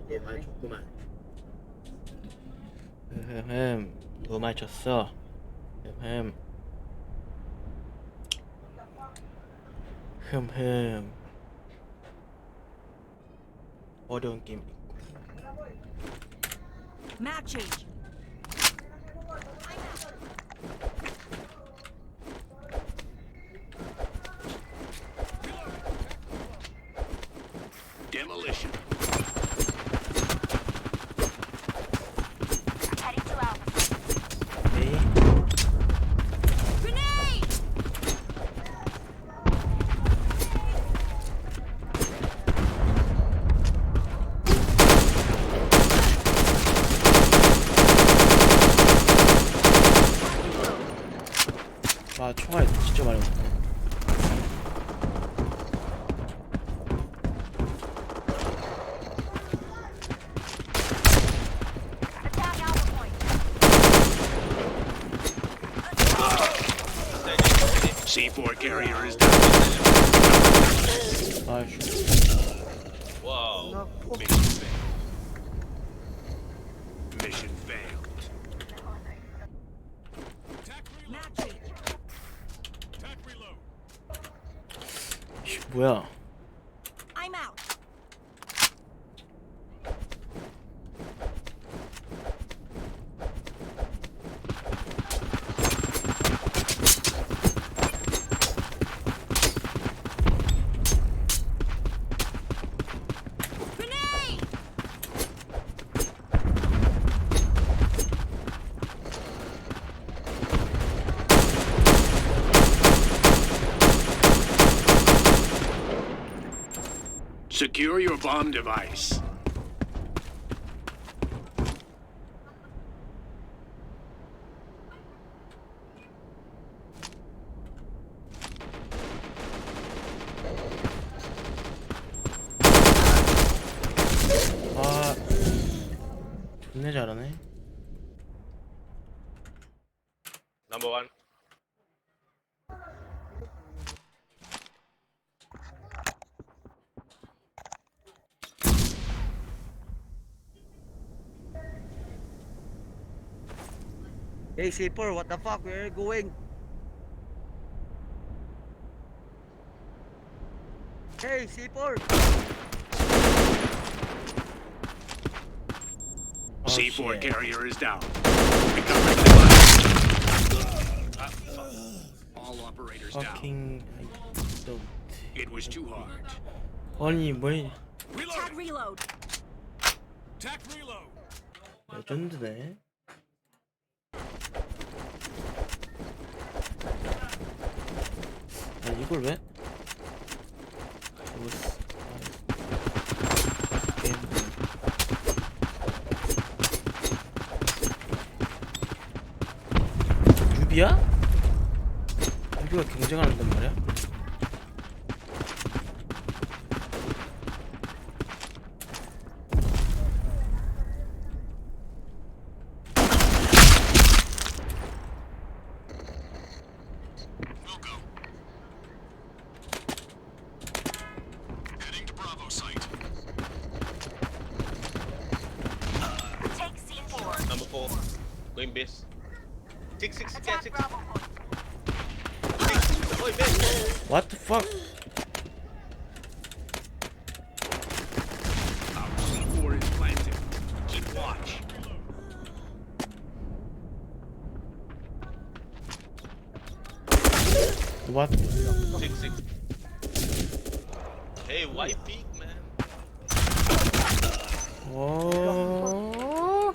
너 많이 줬구만. 너 많이 줬어. 어려운 게임 있고. Map change. Demolition. Heading to Alpha. 에이. Grenade! 와, 총알이 진짜 많이 없네. Attack Alpha Point. C4 carrier is down. 아이씨. Whoa. Mission failed. Map change. 씨, 뭐야? I'm out. Grenade! Secure your bomb device. 아, 존나 잘하네. Number one. Hey C4, what the fuck? Where are you going? Hey C4. 아, C4 씨. carrier is down. Recover the device. All operators down. Fucking I don't. It was too hard. 아니 뭐야? Tag reload. Tech reload. 레전드네. 아, 이걸 왜? 좋았어. 게임. 유비야? 유비가 경쟁한단 말이야? We'll go. Heading to Bravo site. Take C4. Number four. Going base. Six. Yeah, Attack six. Bravo Point. Oi, base. What the fuck? Our C4 is planted. Keep watch. What? Six. Hey, why peek, man? 와.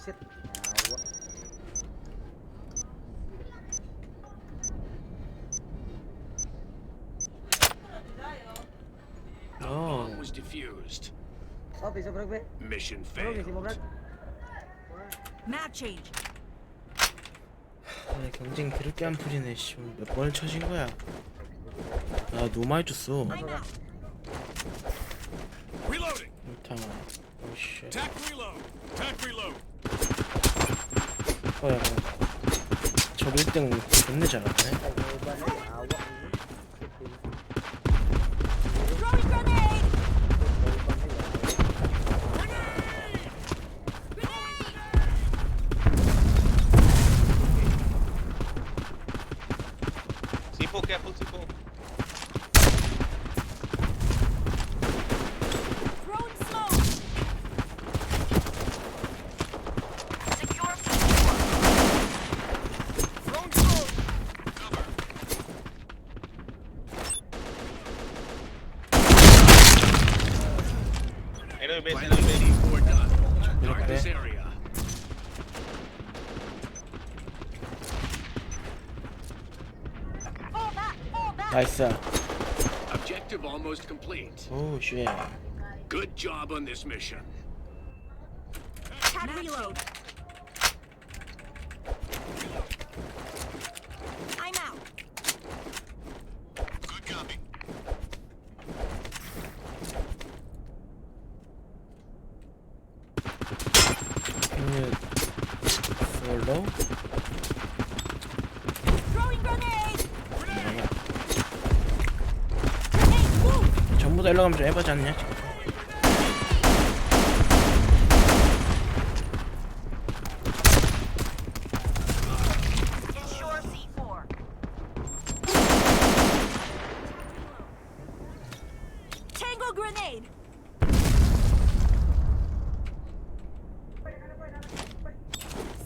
Shit. 어. Bomb was defused. Oh, bisa bro, be. Mission Bro, bisa mo failed. bro. Map change. 아, 경쟁 그렇게 안 풀리네. 씨, 몇 번을 쳐진 거야? 아, 너무 많이 줬어. I'm out. Reloading. 잠깐만. 오 씨. Tech reload. Tech reload. 야, 저 1등 존나 잘하네. Throwing grenade! C4, careful C4. Throwing smoke. Secure C4. Throwing smoke. Cover. Enemy base, Plan enemy base. C4 done. Guard Okay. this area. Fall back. Fall back. 나이스. Objective almost complete. 오 쉣. Good job on this mission. Tag reload. I'm out. Good copy. Can you follow? Throwing grenade. 뭐야. Grenade. Move. 전부 다 일로 가면 좀 해보지 않냐? Ensure C4. Tango grenade.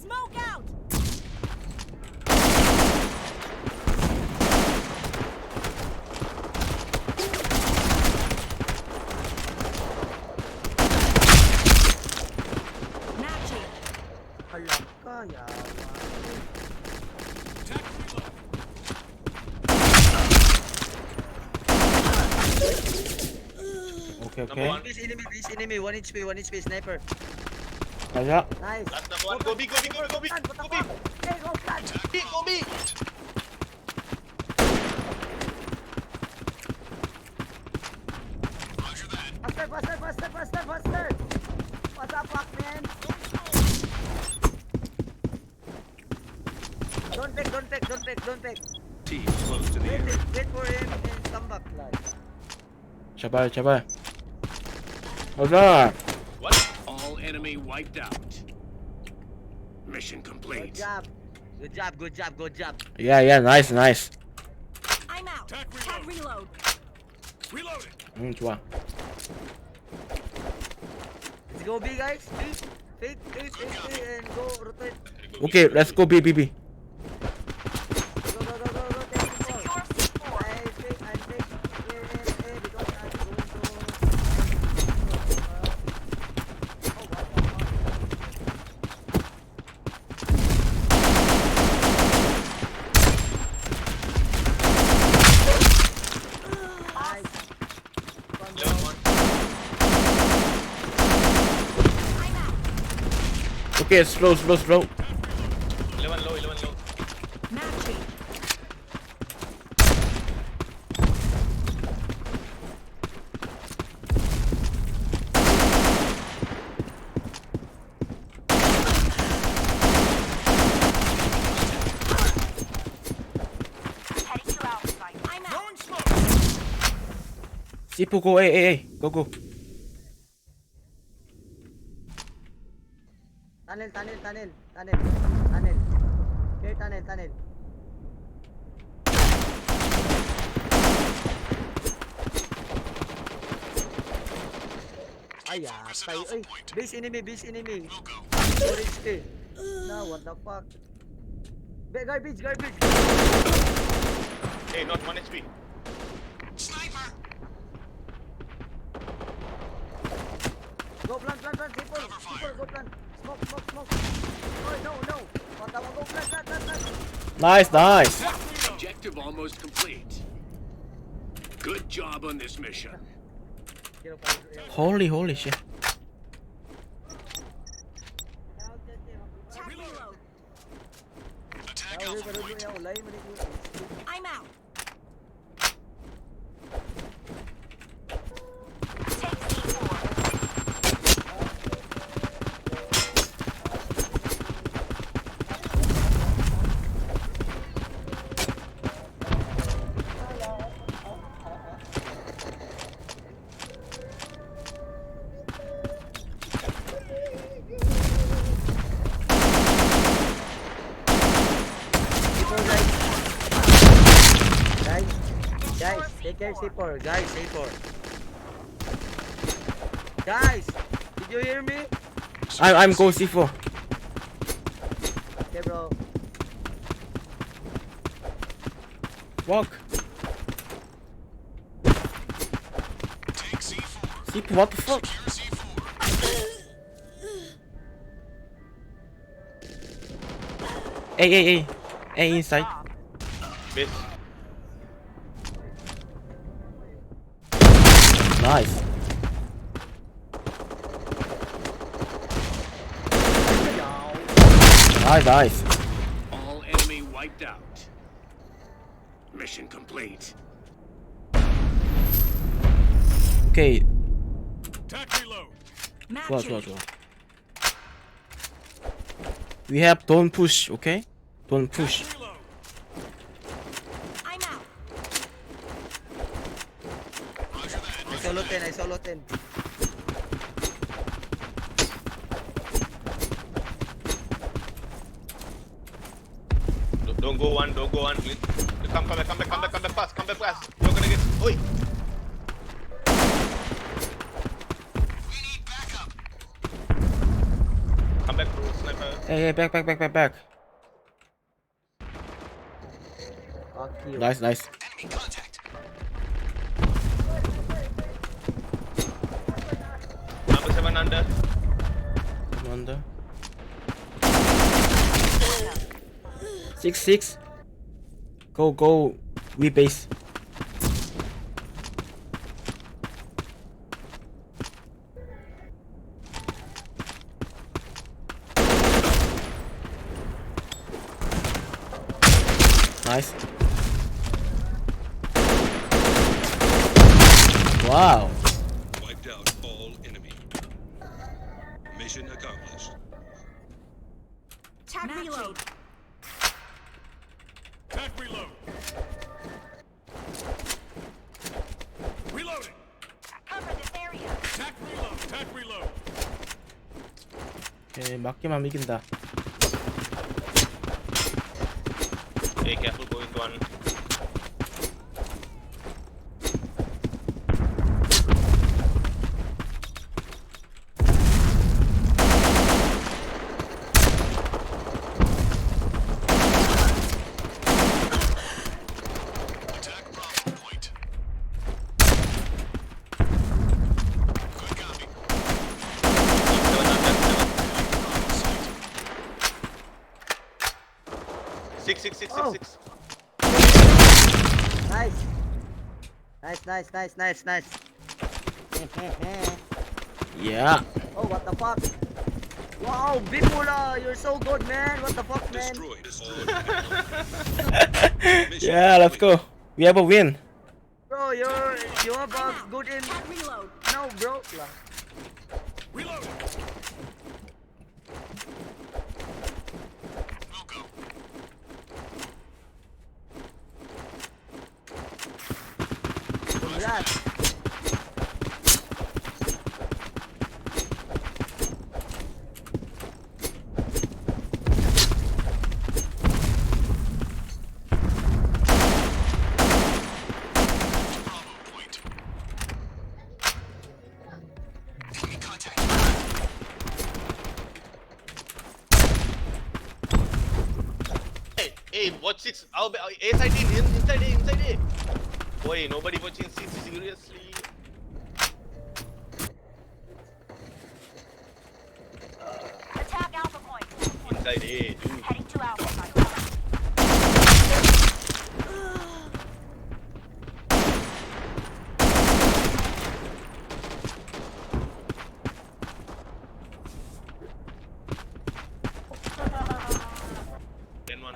Smoke out. Matching. Halaka, yawa. 오케이 Number 오케이. one. Base enemy, 1 HP, 1 HP sniper. 가자. Nice. Last number one. Go B, go B, go B, go B. What the Go B. fuck? Hey, go plan. B, go B. Roger that. Faster. What the fuck, man? Don't pick. Team close to the area. Wait for him and come back, lad. 제발 제발. 가자. What? All enemy wiped out. Mission Good complete. job. Good job. 야 나이스 나이스. I'm out. Tag Tag reload. Reloading. 응 좋아. Let's go B, guys. B. Fake, and go rotate. 오케이 렛츠 고 비비비. Go. Take the ball. Secure C4. I fake. Because I'm going to. Nice. Level one. I'm out. 오케이 슬로우. 11 low. Matching. Heading to outside. I'm out. Throwing smoke. C4 고 에이 고고. Tunnel. Clear tunnel. Ay, tay. Ay, base enemy. We'll go. Orange kill. No, what the fuck? Garbage. Hey, not 1 HP. Sniper. Go plant. People, go plant. Smoke. Oh, no. What the fuck? Go plant. 나이스. Objective almost complete. Good job on this mission. 홀리 쉣. Tag reload. Attack Alpha Point. I'm out. Take C4. Guys, take care C4. Guys, C4. Guys, did you hear me? I'm go C4. Okay, bro. Walk. C4, what the fuck? A inside. Base. Nice. Nice. All enemy wiped out. Mission complete. 오케이. Tac reload. 좋아. We have don't push, okay? Don't push. Reload. I'm out. I solo 10. Don't go one, please. Come back fast. You're gonna get. Oi! Come back, bro, sniper. Hey, back. Fuck you. Nice. Number 7 under. Under. 6. Go. We base. Nice. Wow. Wiped out all enemy. Mission accomplished. Tac reload. Tac reload. Reloading. Cover this area. Tac reload. 오케이, 맞기만 이긴다. Hey, careful going to one. Attack Bravo point. Good copy. 7 under. 6. Oh. Nice. Yeah. Oh, what the fuck? Wow, Bipula, you're so good, man. What the fuck, man? Destroyed all. Mission Yeah, let's go. We have a win. Bro, you have a good in. Tac reload. No, bro. Reloading. We'll go. Congrats. Bravo point. Enemy contact. Hey, watch 6. A side inside A. Boy, nobody watching 6, seriously. Attack Alpha Point. Inside A, dude. Heading to Alpha. My brother.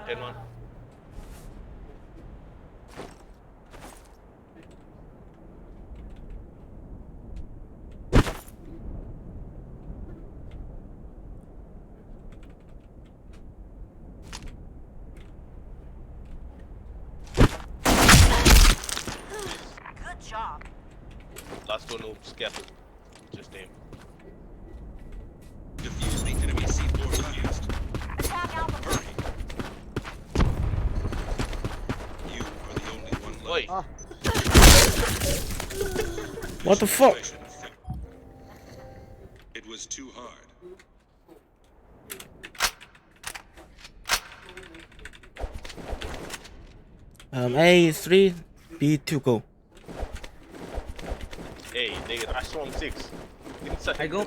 Ten one. Good job. Last one, oops, careful. Just aim. Defuse the enemy C4 fast. Attack Alpha Point. You are the only one Oi, left. Oh, What the fuck? It was too hard. A3, B2 go. Hey, they rush from 6. Inside. I go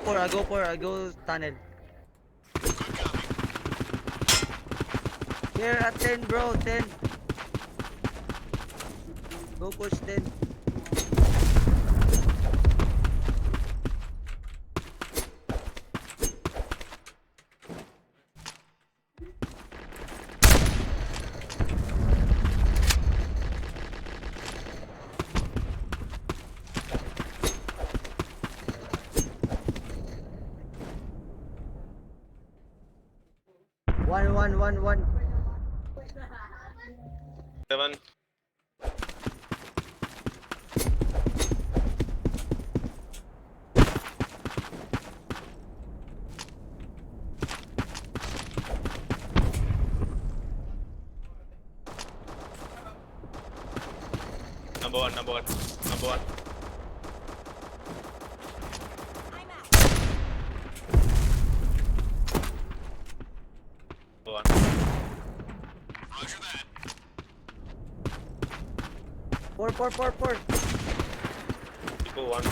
tunnel. Here at 10, bro, 10. Go push 10. One. 7. Number one. I'm out. Number one. Roger that. Four. People 1.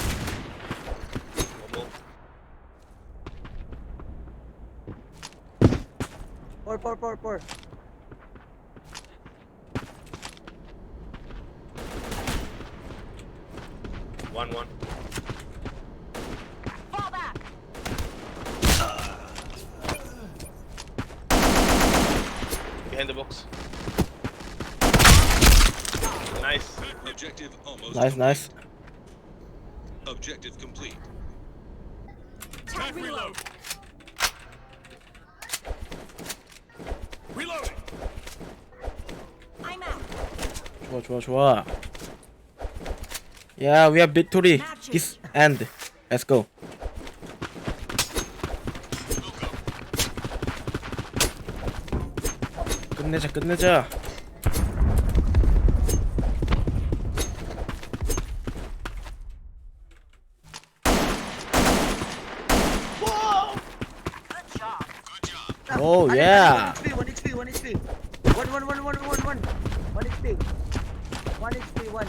One more. 4. 1. Fall back. Behind the box. Nice. Objective almost. Nice. Objective complete. Attack reload. Reloading. I'm out. 좋아. Yeah, we have victory. This end. Let's go. 끝내자. Good job. Oh yeah. 1 HP. 1 HP. 1 HP. 1.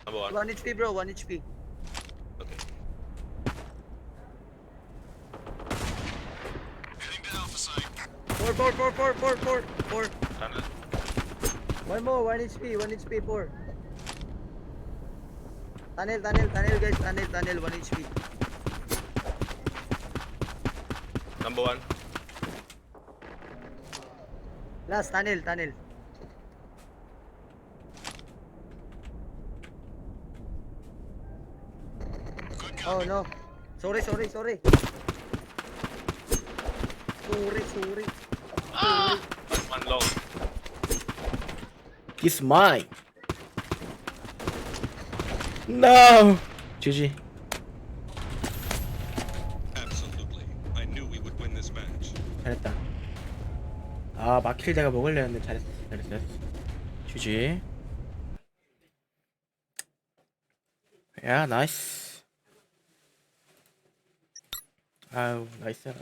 Number 1. 1 HP, bro. 1 HP. Okay. Heading to Alpha Site. 4. Tunnel. One more. 1 HP. 4. Tunnel, guys. Tunnel. 1 HP. Number 1. Last tunnel. Oh no. Sorry. One long. It's mine. No. GG. Absolutely. I knew we would win this match. 잘했다. 아, 마킬 내가 먹으려 했는데 잘했어. GG. 야, 나이스. 아유, 나이스야.